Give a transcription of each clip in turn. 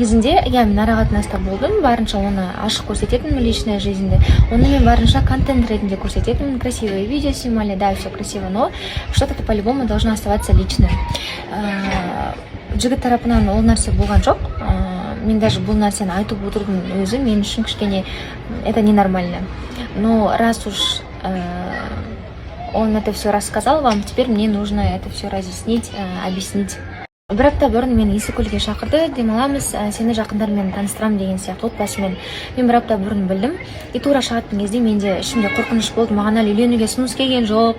Негізінде, мен арақатынаста болдым, барынша оны ашық көрсететінмін личная жизньді. Оны мен барынша контент ретінде көрсететінмін, красивые видео снимали, да, все красиво, но что-то по-любому должно оставаться личным. Жігіт тарапынан ол нәрсе болған жоқ. Мен даже бұл нәрсені айтып отырдым өзі мен үшін кішкене это ненормально. Но раз уж он это все рассказал вам, теперь мне нужно это все разъяснить, объяснить. Бір апта бұрын мені Исікөлге шақырды, демаламыз, сені жақындармен таныстырам деген сияқты отбасымен. Мен бір апта бұрын білдім. И тура шығатын кезде менде ішімде қорқыныш болды. Маған әлі үйленуге ұсыныс келген жоқ.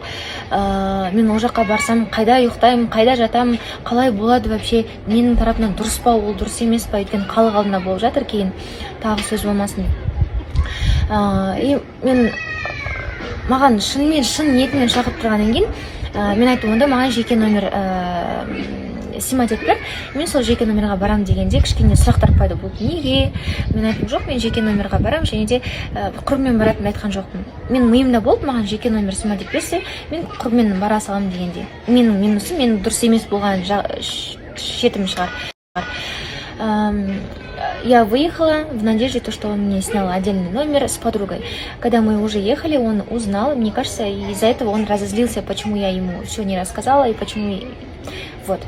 Мен ол жаққа барсам, қайда ұйықтаймын, қайда жатамын, қалай болады вообще, менің тарапынан дұрыс па, ол дұрыс емес па, өйткені халық алдында болып жатыр, кейін тағы сөз болмасын. И маған шын ниетімен шақырып тұрғаннан кейін мен айттым, онда маған жеке номер снимать етіп, мен сол жеке номерға барам дегенде кішкене сұрақтар пайда болды. Неге? Мен айттым, жоқ, мен жеке номерға барам, және де құрбыммен баратынымды айтқан жоқпын. Мен миымда болды, маған жеке номер снимать етіп берсе, мен құрбыммен бара саламын дегенде. Менің минусым, менің дұрыс емес болған шетім шығар. Я выехала в надежде, что он мне снял отдельный номер с подругой. Когда мы уже ехали, он узнал, мне кажется, из-за этого он разозлился, почему я ему все не рассказала и почему... Вот.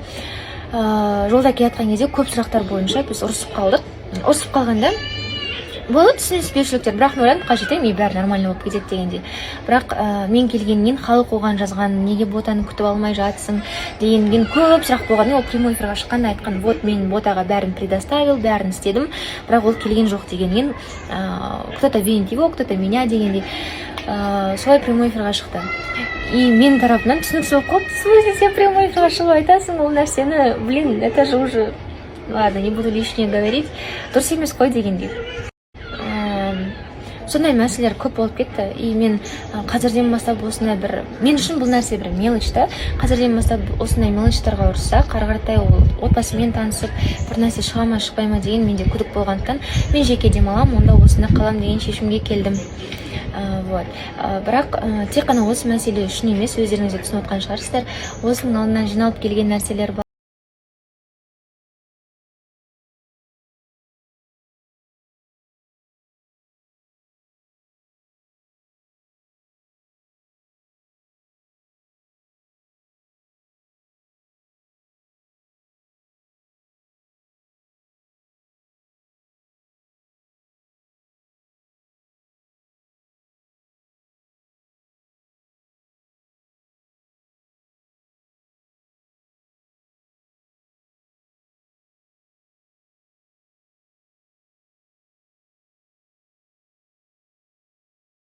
Жолда келе жатқан кезде көп сұрақтар бойынша біз ұрысып қалдық. Ұрысып қалғанда болды түсініспеушіліктер, бірақ мен ойладым, қажет емес, бәрі нормально болып кетеді дегенде. Бірақ мен келгеннен халық оған жазған, неге ботаны күтіп алмай жатсың дегенген көп сұрақ болғаннан ол прямой эфирға шыққанда айтқан, вот мен ботаға бәрін предоставил, бәрін істедім, бірақ ол келген жоқ дегенген, кто-то винит его, кто-то меня дегенде. Солай прямой эфирға шықты. И мен тарапынан түсініксіз болып қалды. В смысле, сен прямой эфирға шығып айтасың, ол нәрсені, блин, это же уже, ладно, не буду лишнее говорить, дұрыс емес қой дегендей. Сондай мәселелер көп болып кетті. И мен қазірден бастап осындай бір, мен үшін бұл нәрсе бір мелочь та, қазірден бастап осындай мелочьтарға ұрыссақ, ары қаратай ол отбасымен танысып, бір нәрсе шыға ма шықпай ма деген менде күдік болғандықтан мен жеке демалам, онда осында қалам деген шешімге келдім. Вот. Бірақ тек қана осы мәселе үшін емес, өздеріңіз де түсініп отқан шығарсыздар, осының алдынан жиналып келген нәрселер бар.